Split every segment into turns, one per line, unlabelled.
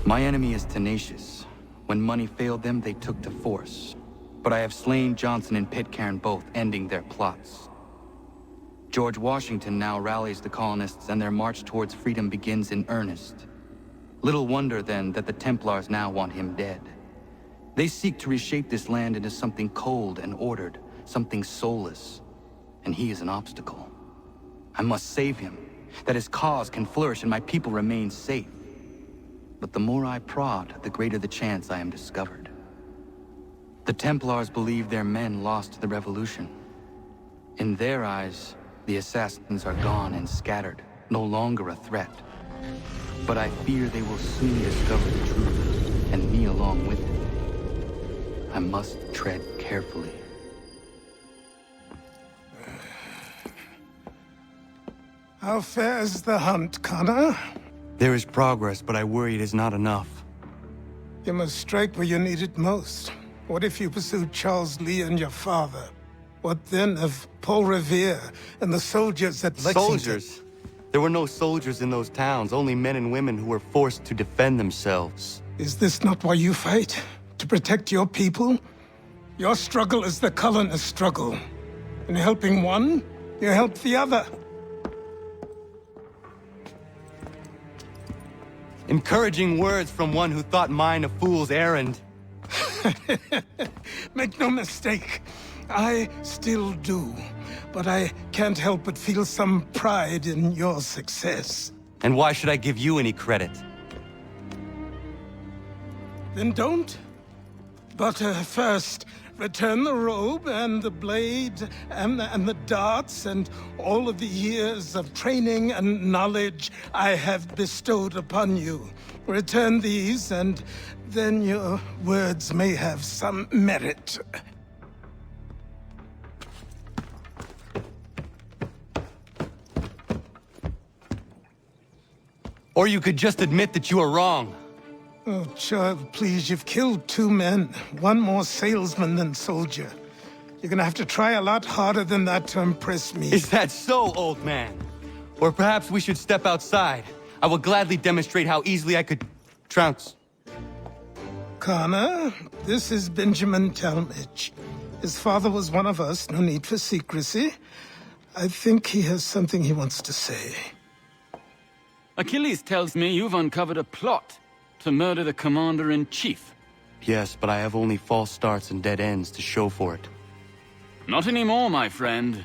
My enemy is tenacious. When money failed them, they took to force. But I have slain Johnson and Pitcairn both, ending their plots. George Washington now rallies the colonists and their march towards freedom begins in earnest. Little wonder, then, that the Templars now want him dead. They seek to reshape this land into something cold and ordered, something soulless. And he is an obstacle. I must save him, that his cause can flourish and my people remain safe. But the more I prod, the greater the chance I am discovered. The Templars believe their men lost the revolution. In their eyes, the assassins are gone and scattered, no longer a threat. But I fear they will soon discover the truth, and me along with it. I must tread carefully.
How fares the hunt, Connor?
There is progress, but I worry it is not enough.
You must strike where you need it most. What if you pursued Charles Lee and your father? What then of Paul Revere and the soldiers at Lexington?
Soldiers? There were no soldiers in those towns, only men and women who were forced to defend themselves.
Is this not why you fight? To protect your people? Your struggle is the colonist struggle. In helping one, you help the other.
Encouraging words from one who thought mine a fool's errand.
Make no mistake, I still do. But I can't help but feel some pride in your success.
And why should I give you any credit?
Then don't. But first, return the robe and the blade and the darts and all of the years of training and knowledge I have bestowed upon you. Return these, and then your words may have some merit.
Or you could just admit that you are wrong.
Oh, child, please, you've killed 2 men. One more salesman than soldier. You're gonna have to try a lot harder than that to impress me.
Is that so, old man? Or perhaps we should step outside. I will gladly demonstrate how easily I could trounce.
Connor, this is Benjamin Talmadge. His father was one of us, no need for secrecy. I think he has something he wants to say.
Achilles tells me you've uncovered a plot to murder the Commander-in-Chief.
Yes, but I have only false starts and dead ends to show for it.
Not anymore, my friend.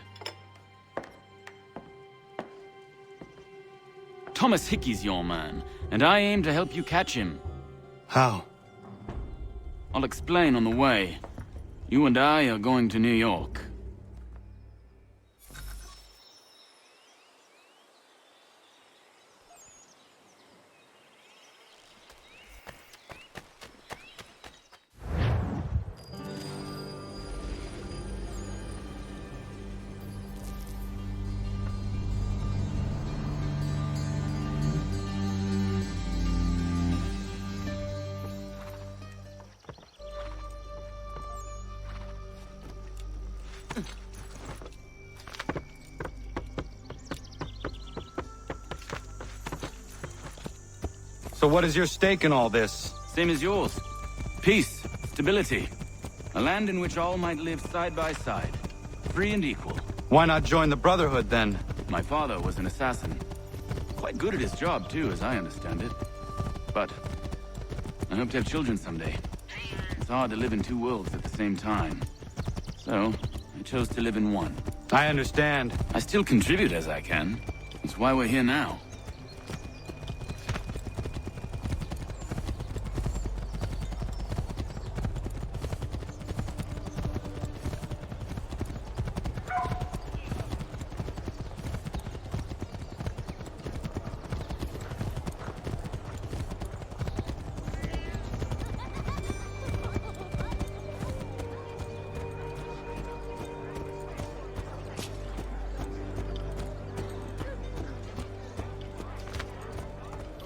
Thomas Hickey's your man, and I aim to help you catch him.
How?
I'll explain on the way. You and I are going to New York.
So what is your stake in all this?
Same as yours. Peace, stability. A land in which all might live side by side. Free and equal.
Why not join the Brotherhood, then?
My father was an assassin. Quite good at his job, too, as I understand it. But I hope to have children someday. It's hard to live in 2 worlds at the same time. So, I chose to live in one.
I understand.
I still contribute as I can. That's why we're here now.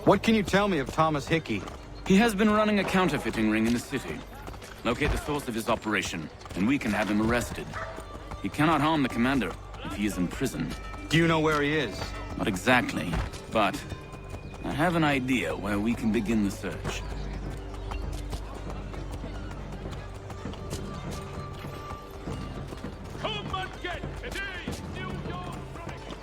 What can you tell me of Thomas Hickey?
He has been running a counterfeiting ring in the city. Locate the source of his operation, and we can have him arrested. He cannot harm the commander if he is in prison.
Do you know where he is?
Not exactly, but I have an idea where we can begin the search.
Come and get today's New York Chronicle.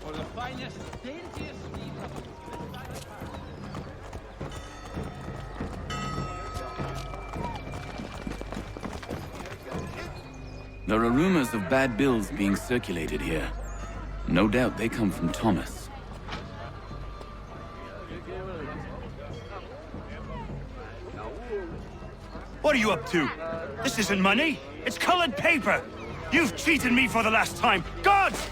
For the finest, daintiest meat of the
There are rumors of bad bills being circulated here. No doubt they come from Thomas.
What are you up to? This isn't money. It's colored paper. You've cheated me for the last time. Gods!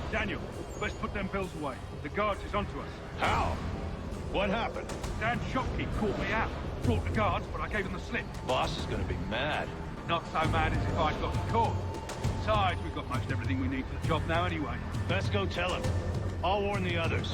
Daniel, let's put them bills away. The guards is onto us.
How? What happened?
Dan's shopkeep caught me out. Brought the guards, but I gave them the slip.
Boss is gonna be mad.
Not so mad as if I'd gotten caught. Besides, we've got most everything we need for the job now anyway.
Let's go tell him. I'll warn the others.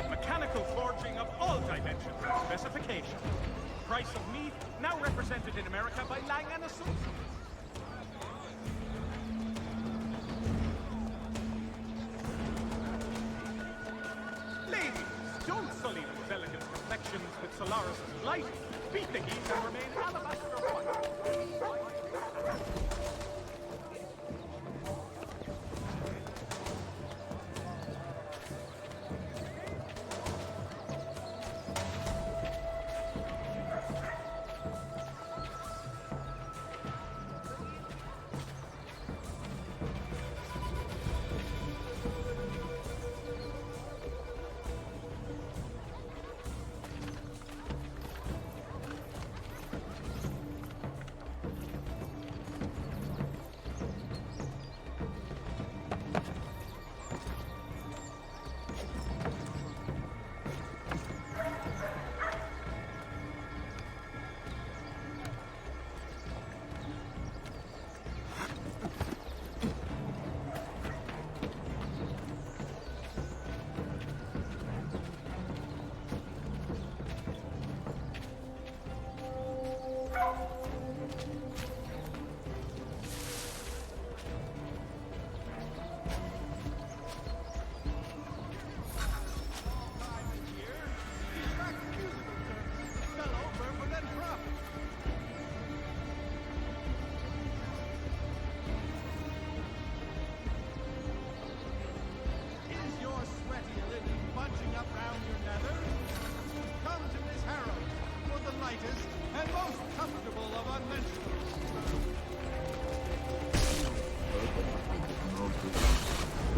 Mechanical forging of all dimensions and specifications. Price of meat now represented in America by Lang & Associates. Ladies, don't sully those elegant complexions with Solaris' light. Beat the heat and remain alabaster white.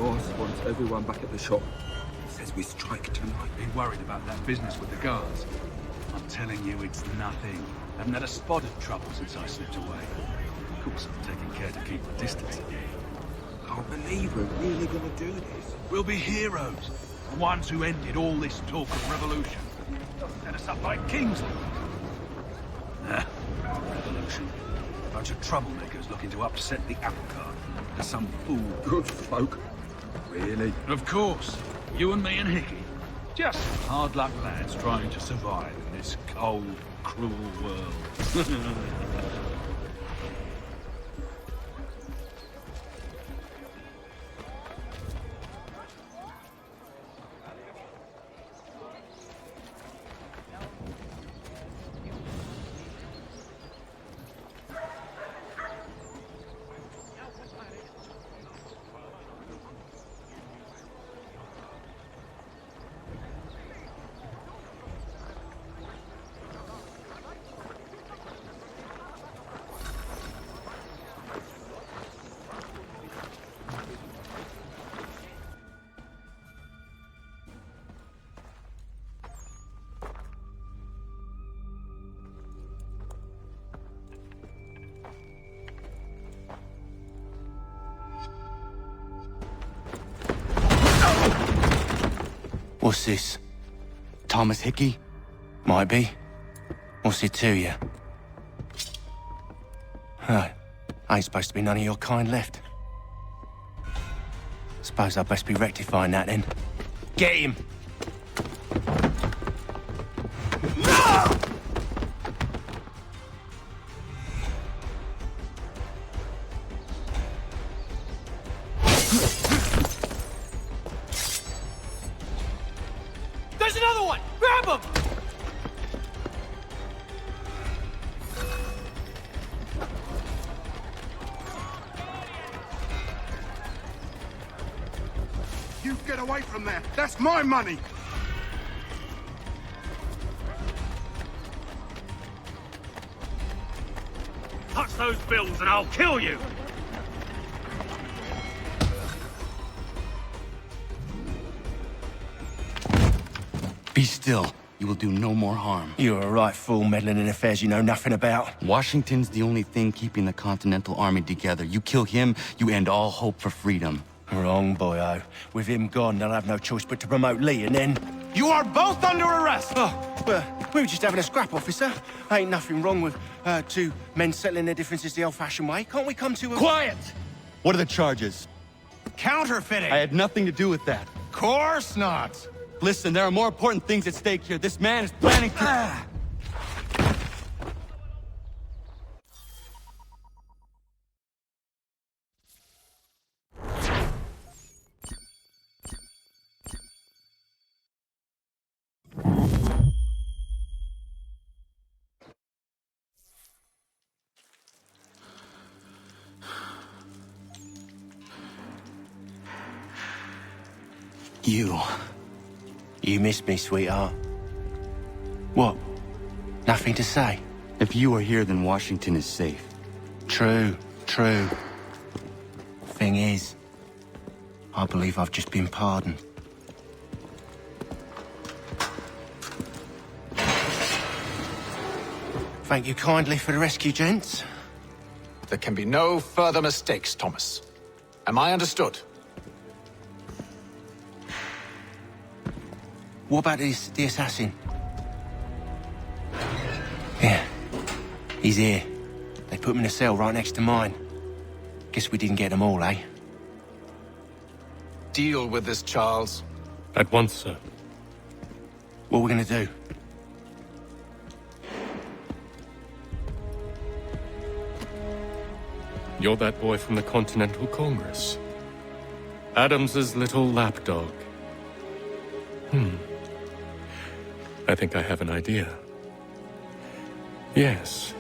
boss wants everyone back at the shop. Says we strike tonight.
Been worried about that business with the guards. I'm telling you, it's nothing. Haven't had a spot of trouble since I slipped away. Of course, I'm taking care to keep the distance.
Can't believe we're really gonna do this.
We'll be heroes. The ones who ended all this talk of revolution. Set us up like kings. Revolution. Bunch of troublemakers looking to upset the apple cart. There's some fool.
Good folk. Really?
Of course. You and me and Hickey. Just hard luck lads trying to survive in this cold, cruel world.
What's this?
Thomas Hickey?
Might be. What's it to you? Ain't supposed to be none of your kind left. Suppose I'd best be rectifying that then. Get him!
There's another one! Grab him!
You get away from there! That's my money!
Touch those bills and I'll kill you!
Be still. You will do no more harm.
You're a right fool meddling in affairs you know nothing about.
Washington's the only thing keeping the Continental Army together. You kill him, you end all hope for freedom.
Wrong, boyo. With him gone, they'll have no choice but to promote Lee, and then...
You are both under arrest!
Oh, well, we were just having a scrap, officer. Ain't nothing wrong with two men settling their differences the old-fashioned way. Can't we come to a...
Quiet! What are the charges?
Counterfeiting!
I had nothing to do with that.
Course not!
Listen, there are more important things at stake here. This man is planning to...
You missed me, sweetheart. What? Nothing to say?
If you are here, then Washington is safe.
True. Thing is, I believe I've just been pardoned. Thank you kindly for the rescue, gents.
There can be no further mistakes, Thomas. Am I understood?
What about the assassin? Yeah, he's here. They put him in a cell right next to mine. Guess we didn't get them all, eh?
Deal with this, Charles.
At once, sir.
What are we gonna do?
You're that boy from the Continental Congress. Adams's little lapdog. I think I have an idea. Yes.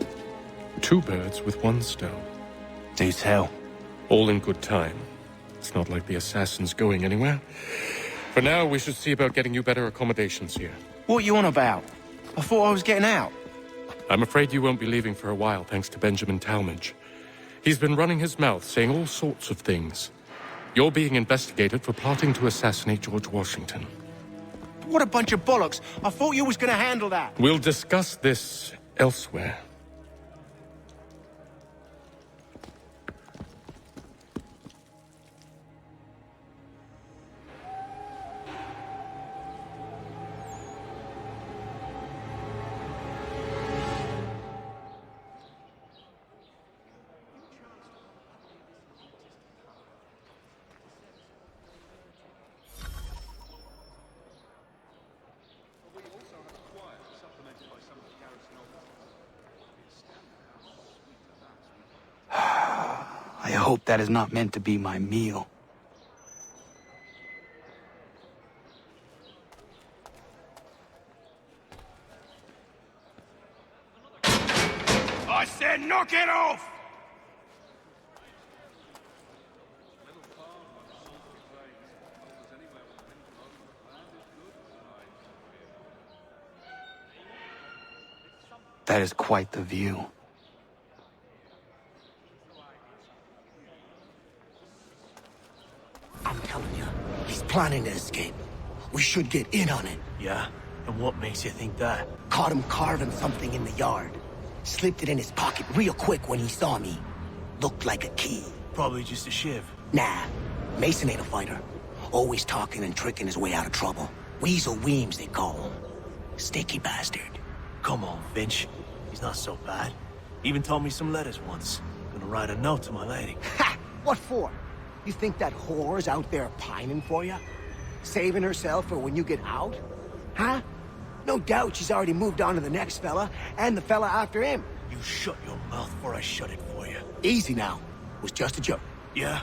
Two birds with one stone.
Do tell.
All in good time. It's not like the assassin's going anywhere. For now, we should see about getting you better accommodations here.
What are you on about? I thought I was getting out.
I'm afraid you won't be leaving for a while, thanks to Benjamin Talmadge. He's been running his mouth, saying all sorts of things. You're being investigated for plotting to assassinate George Washington.
What a bunch of bollocks. I thought you was gonna handle that.
We'll discuss this elsewhere.
I hope that is not meant to be my meal.
I said knock it off!
That is quite the view.
I'm telling you, he's planning to escape. We should get in on it.
Yeah? And what makes you think that?
Caught him carving something in the yard. Slipped it in his pocket real quick when he saw me. Looked like a key.
Probably just a shiv.
Nah, Mason ain't a fighter. Always talking and tricking his way out of trouble. Weasel Weems, they call him. Sticky bastard.
Come on, Finch. He's not so bad. Even told me some letters once. Gonna write a note to my lady.
Ha! What for? You think that whore's out there pining for you? Saving herself for when you get out? Huh? No doubt she's already moved on to the next fella, and the fella after him.
You shut your mouth before I shut it for you.
Easy now. It was just a joke.
Yeah?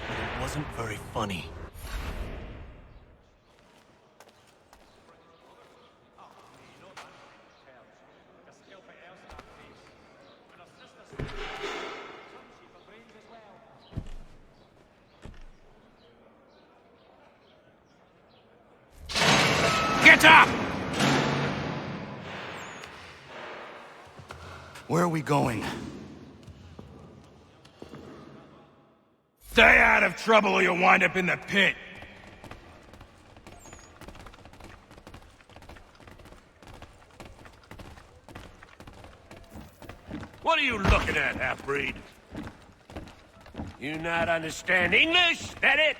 But it wasn't very funny.
Get up!
Where are we going?
Stay out of trouble or you'll wind up in the pit. What are you looking at, half-breed? You not understand English? That it?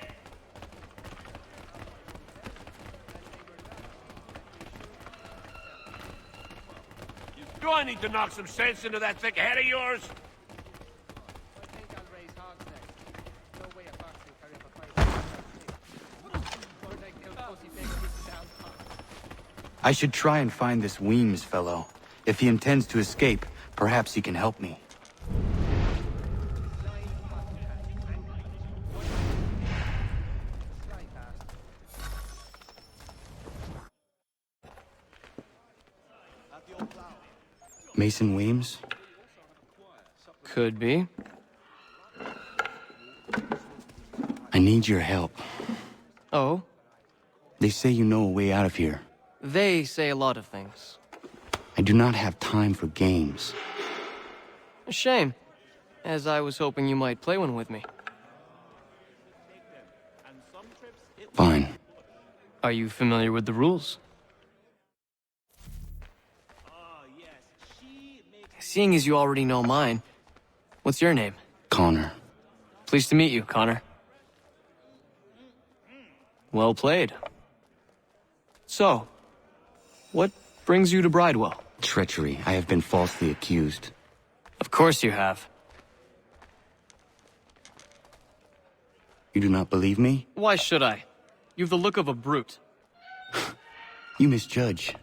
Do I need to knock some sense into that thick head of yours?
I should try and find this Weems fellow. If he intends to escape, perhaps he can help me. Mason Weems?
Could be.
I need your help.
Oh?
They say you know a way out of here.
They say a lot of things.
I do not have time for games.
A shame, as I was hoping you might play one with me.
Fine.
Are you familiar with the rules? Seeing as you already know mine, what's your name?
Connor.
Pleased to meet you, Connor. Well played. So, what brings you to Bridewell?
Treachery. I have been falsely accused.
Of course you have.
You do not believe me?
Why should I? You've the look of a brute.
You misjudge.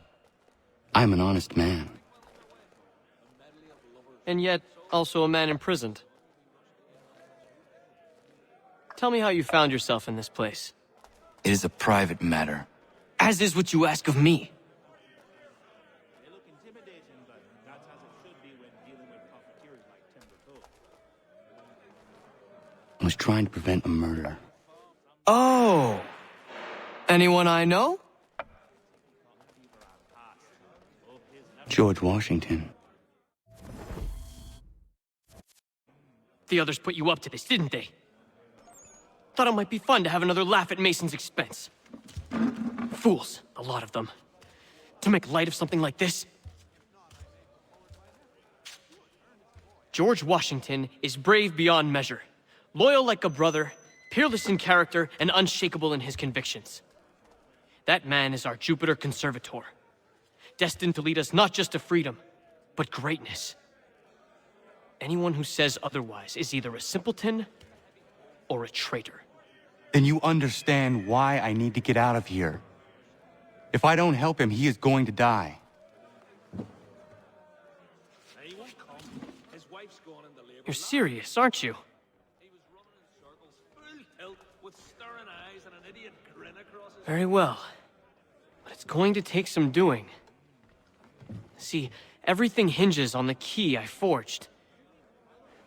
I'm an honest man.
And yet, also a man imprisoned. Tell me how you found yourself in this place.
It is a private matter.
As is what you ask of me.
I was trying to prevent a murder.
Oh! Anyone I know?
George Washington.
The others put you up to this, didn't they? Thought it might be fun to have another laugh at Mason's expense. Fools, a lot of them. To make light of something like this. George Washington is brave beyond measure, loyal like a brother, peerless in character, and unshakable in his convictions. That man is our Jupiter Conservator, destined to lead us not just to freedom, but greatness. Anyone who says otherwise is either a simpleton or a traitor.
Then you understand why I need to get out of here. If I don't help him, he is going to die.
You're serious, aren't you? Very well. But it's going to take some doing. See, everything hinges on the key I forged.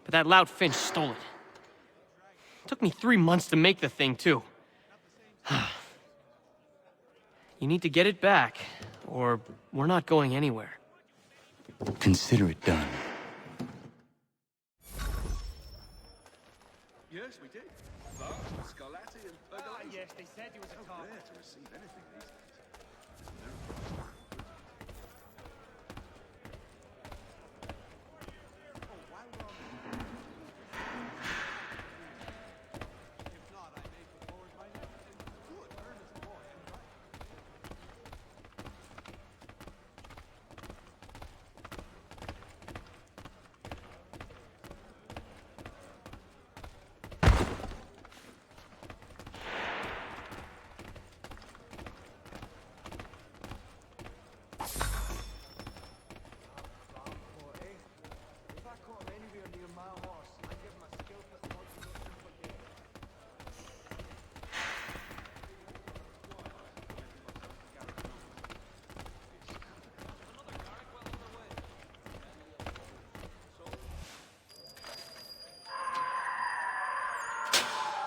But that lout Finch stole it. Took me 3 months to make the thing, too. You need to get it back, or we're not going anywhere.
Consider it done.
Yes, we did. Scarlatti and
yes, they said he was a cop.
There to receive anything these days.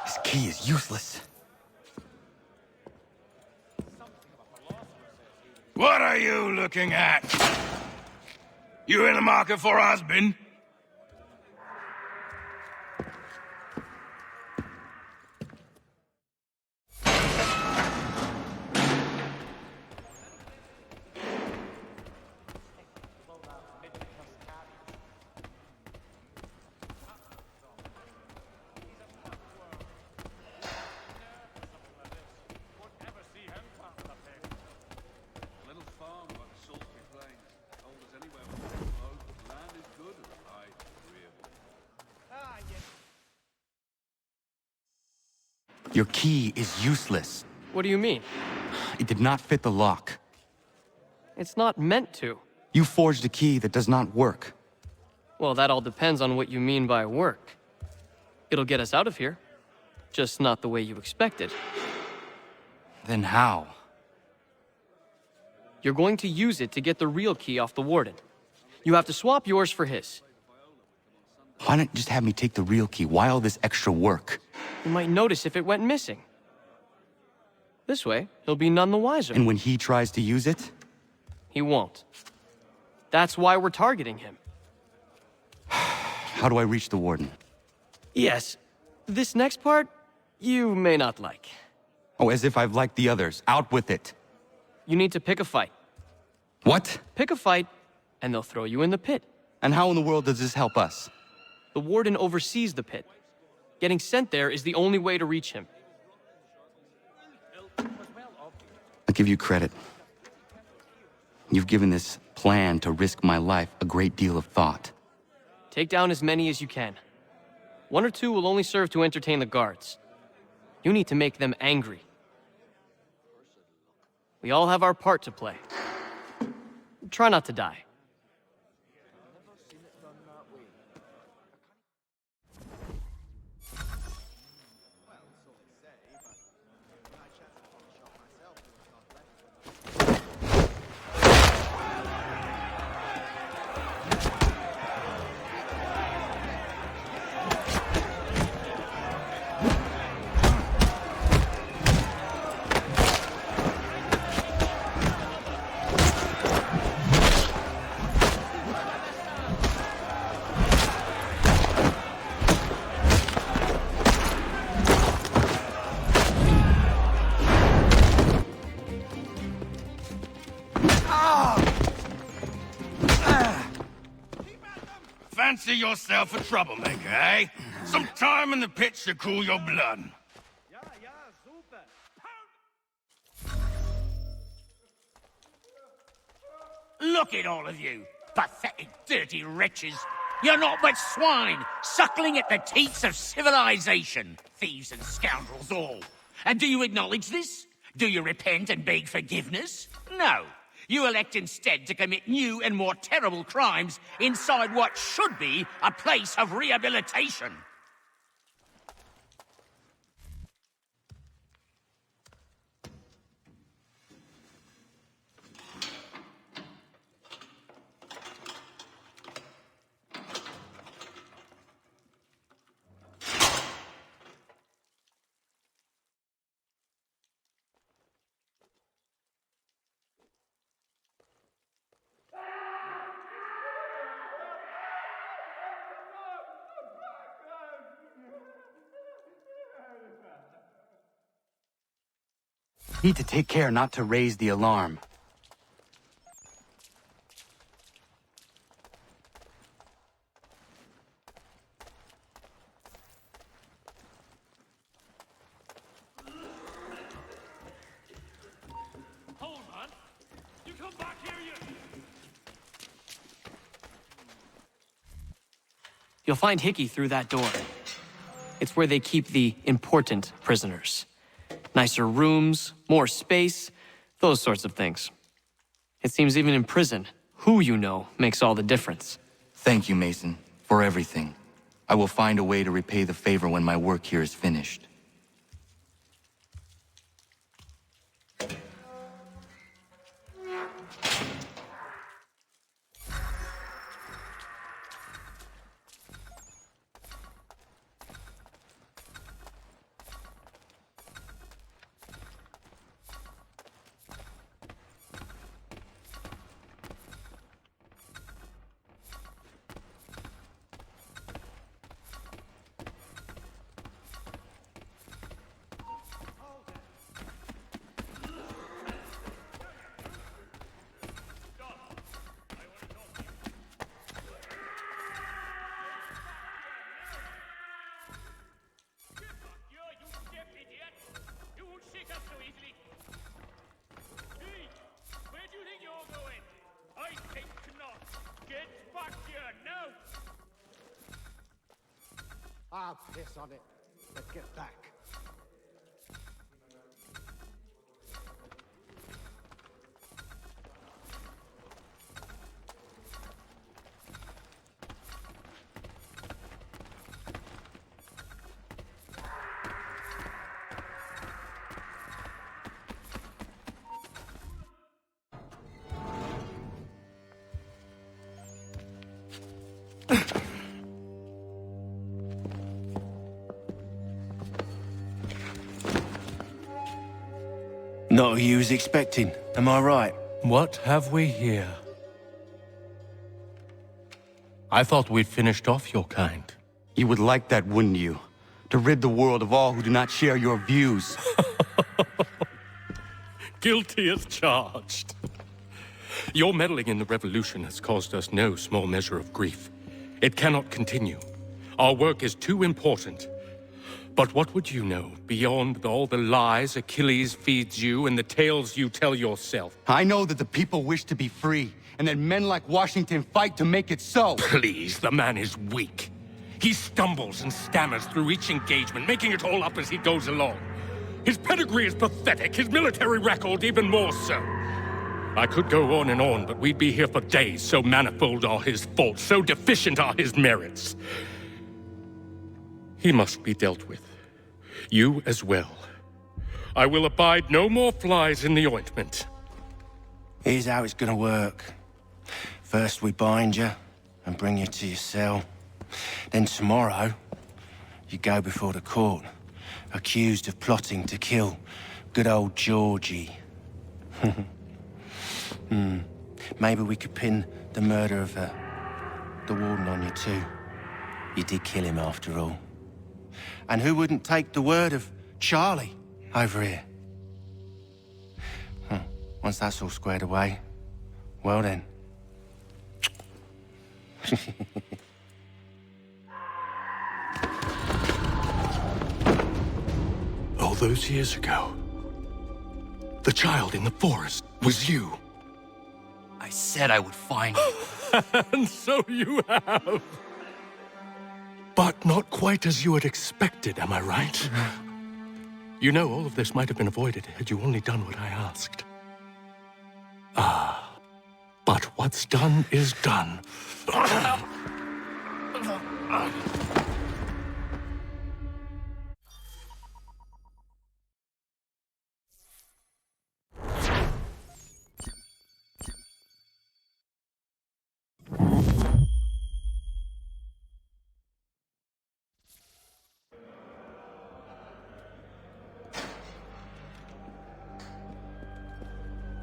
This key is useless.
What are you looking at? You in the market for a husband?
Your key is useless.
What do you mean?
It did not fit the lock.
It's not meant to.
You forged a key that does not work.
Well, that all depends on what you mean by work. It'll get us out of here. Just not the way you expected.
Then how?
You're going to use it to get the real key off the warden. You have to swap yours for his.
Why not just have me take the real key? Why all this extra work?
You might notice if it went missing. This way, he'll be none the wiser.
And when he tries to use it?
He won't. That's why we're targeting him.
How do I reach the warden?
Yes. This next part, you may not like.
Oh, as if I've liked the others. Out with it.
You need to pick a fight.
What?
Pick a fight, and they'll throw you in the pit.
And how in the world does this help us?
The warden oversees the pit. Getting sent there is the only way to reach him.
I'll give you credit. You've given this plan to risk my life a great deal of thought.
Take down as many as you can. 1 or 2 will only serve to entertain the guards. You need to make them angry. We all have our part to play. Try not to die.
Fancy yourself a troublemaker, eh? Some time in the pit should cool your blood.
Look at all of you, pathetic, dirty wretches. You're not but swine, suckling at the teats of civilization. Thieves and scoundrels all. And do you acknowledge this? Do you repent and beg forgiveness? No. You elect instead to commit new and more terrible crimes inside what should be a place of rehabilitation.
Need to take care not to raise the alarm.
Hold on! You come back here, you...
You'll find Hickey through that door. It's where they keep the important prisoners. Nicer rooms, more space, those sorts of things. It seems even in prison, who you know makes all the difference.
Thank you, Mason, for everything. I will find a way to repay the favor when my work here is finished.
I'll piss on it, but get back.
Not who you was expecting, am I right?
What have we here? I thought we'd finished off your kind.
You would like that, wouldn't you? To rid the world of all who do not share your views.
Guilty as charged. Your meddling in the revolution has caused us no small measure of grief. It cannot continue. Our work is too important. But what would you know beyond all the lies Achilles feeds you and the tales you tell yourself?
I know that the people wish to be free, and that men like Washington fight to make it so.
Please, the man is weak. He stumbles and stammers through each engagement, making it all up as he goes along. His pedigree is pathetic, his military record even more so. I could go on and on, but we'd be here for days, so manifold are his faults, so deficient are his merits. He must be dealt with. You as well. I will abide no more flies in the ointment.
Here's how it's gonna work. First we bind you and bring you to your cell. Then tomorrow, you go before the court, accused of plotting to kill good old Georgie. Maybe we could pin the murder of the warden on you too. You did kill him after all. And who wouldn't take the word of Charlie over here? Once that's all squared away, well then.
those years ago, the child in the forest was you.
I said I would find you.
And so you have. But not quite as you had expected, am I right? You know, all of this might have been avoided had you only done what I asked. Ah, but what's done is done.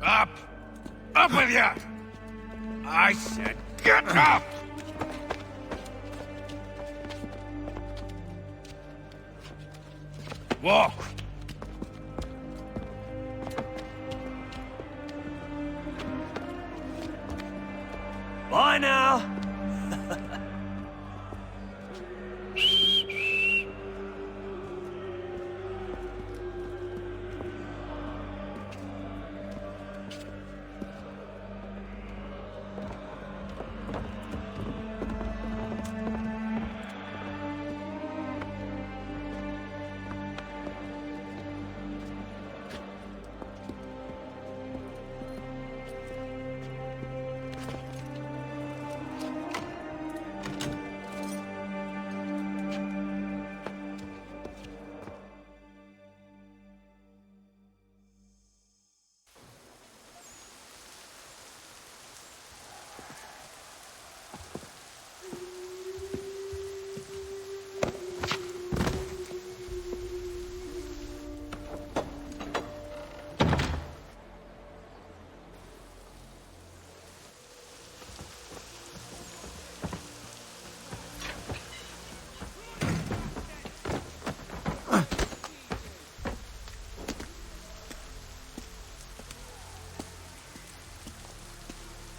Up! Up with you! I said get up! Walk!
Bye now!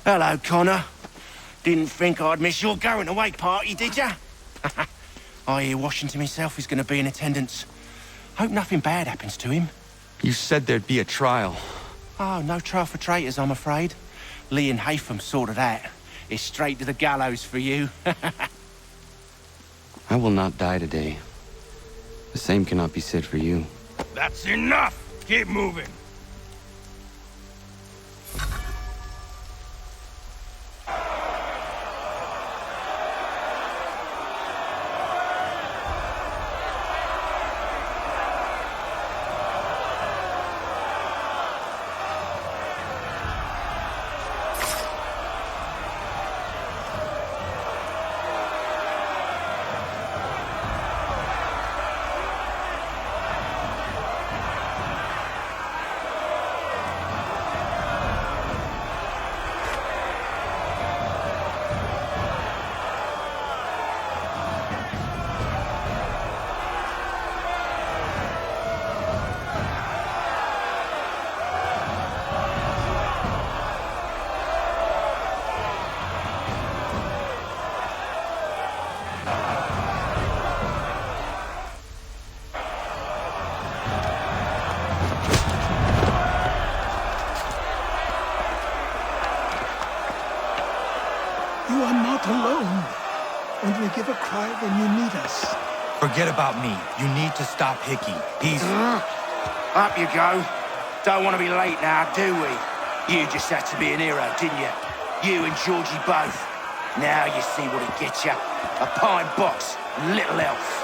Hello, Connor. Didn't think I'd miss your going-away party, did ya? I hear Washington himself is going to be in attendance. Hope nothing bad happens to him.
You said there'd be a trial.
Oh, no trial for traitors, I'm afraid. Lee and Haytham sorted that. It's straight to the gallows for you.
I will not die today. The same cannot be said for you.
That's enough! Keep moving!
You are not alone. Only give a cry when you need us.
Forget about me. You need to stop Hickey. He's...
Up you go. Don't want to be late now, do we? You just had to be an hero, didn't you? You and Georgie both. Now you see what it gets you. A pine box, little else.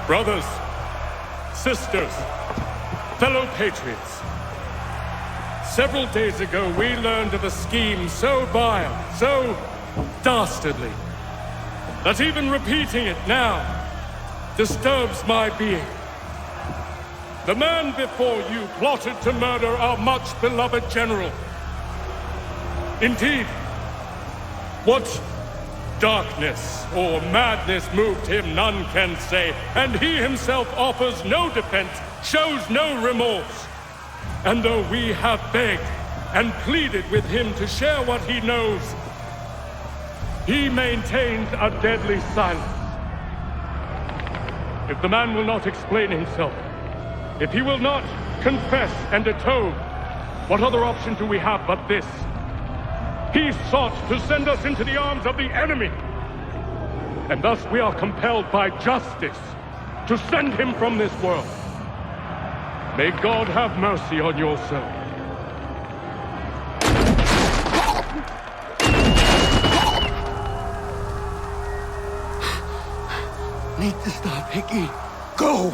Brothers, sisters, fellow patriots. Several days ago, we learned of a scheme so vile, so dastardly, that even repeating it now disturbs my being. The man before you plotted to murder our much-beloved general. Indeed, what darkness or madness moved him, none can say, and he himself offers no defense, shows no remorse. And though we have begged and pleaded with him to share what he knows, he maintains a deadly silence. If the man will not explain himself, if he will not confess and atone, what other option do we have but this? He sought to send us into the arms of the enemy. And thus we are compelled by justice to send him from this world. May God have mercy on your soul.
Need to stop, Hickey.
Go!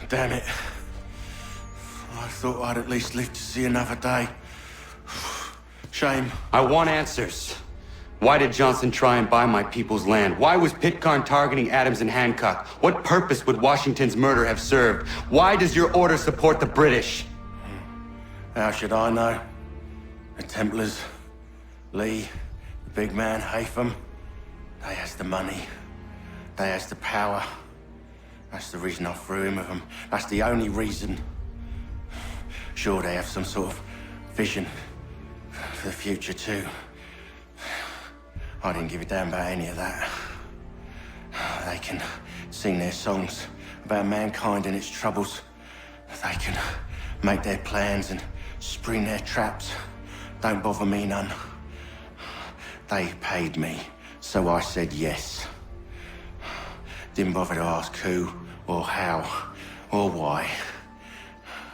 Damn it. I thought I'd at least live to see another day. Shame.
I want answers. Why did Johnson try and buy my people's land? Why was Pitcairn targeting Adams and Hancock? What purpose would Washington's murder have served? Why does your order support the British?
How should I know? The Templars, Lee, the big man, Haytham, they has the money. They has the power. That's the reason I threw him with them. That's the only reason. Sure, they have some sort of vision for the future too. I didn't give a damn about any of that. They can sing their songs about mankind and its troubles. They can make their plans and spring their traps. Don't bother me none. They paid me, so I said yes. Didn't bother to ask who, or how, or why.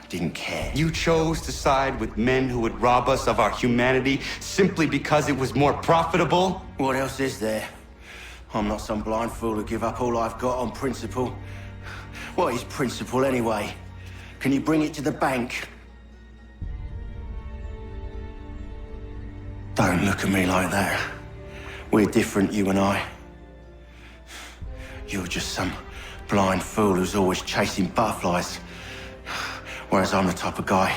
Didn't care.
You chose to side with men who would rob us of our humanity simply because it was more profitable?
What else is there? I'm not some blind fool to give up all I've got on principle. What is principle anyway? Can you bring it to the bank? Don't look at me like that. We're different, you and I. You're just some blind fool who's always chasing butterflies. Whereas I'm the type of guy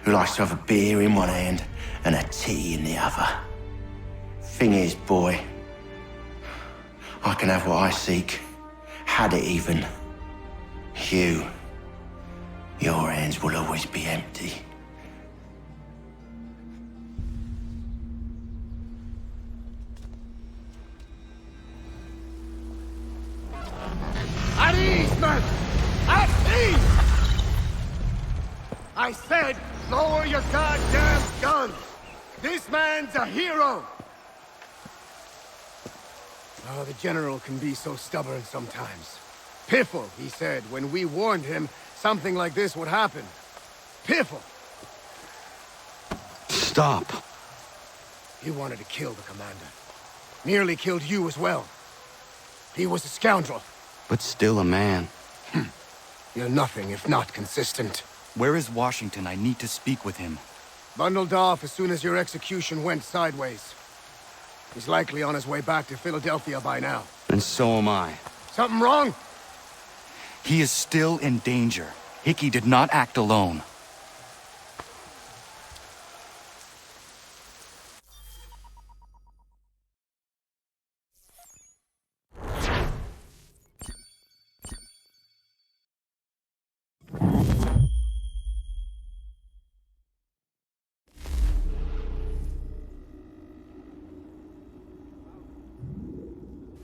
who likes to have a beer in one hand and a tea in the other. Thing is, boy, I can have what I seek. Had it even. Your hands will always be empty.
At ease, man! At ease! I said, lower your goddamn guns! This man's a hero! Oh, the General can be so stubborn sometimes. Piffle, he said, when we warned him something like this would happen. Piffle!
Stop.
He wanted to kill the commander. Nearly killed you as well. He was a scoundrel.
But still a man.
You're nothing if not consistent.
Where is Washington? I need to speak with him.
Bundled off as soon as your execution went sideways. He's likely on his way back to Philadelphia by now.
And so am I.
Something wrong?
He is still in danger. Hickey did not act alone.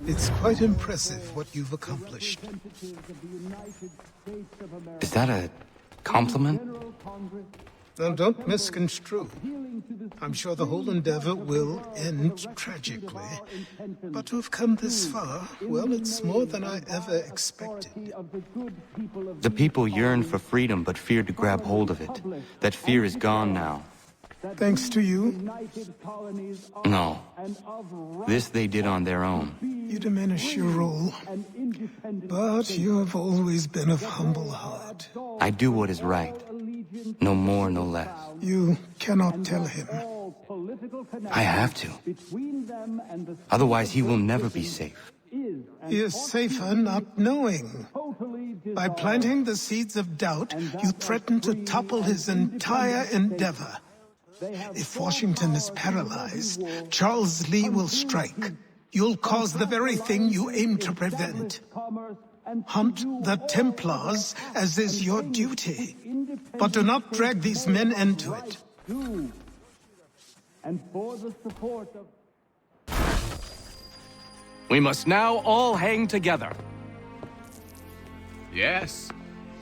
It's It's quite impressive what you've accomplished.
Is that a compliment?
Now, don't misconstrue. I'm sure the whole endeavor will end tragically. But to have come this far, well, it's more than I ever expected.
The people yearn for freedom but feared to grab hold of it. That fear is gone now.
Thanks to you?
No. This they did on their own.
You diminish your role. But you have always been of humble heart.
I do what is right. No more, no less.
You cannot tell him.
I have to. Otherwise, he will never be safe.
He is safer not knowing. By planting the seeds of doubt, you threaten to topple his entire endeavor. If Washington is paralyzed, Charles Lee will strike. You'll cause the very thing you aim to prevent. Hunt the Templars, as is your duty. But do not drag these men into it.
And for the support of...
We must now all hang together.
Yes,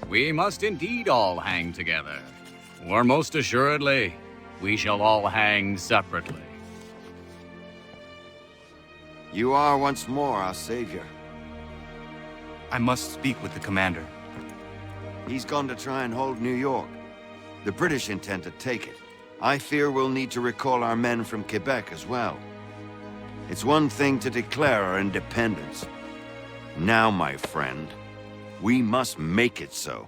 we must indeed all hang together. Or most assuredly, we shall all hang separately.
You are once more our savior.
I must speak with the commander.
He's gone to try and hold New York. The British intend to take it. I fear we'll need to recall our men from Quebec as well. It's one thing to declare our independence. Now, my friend, we must make it so.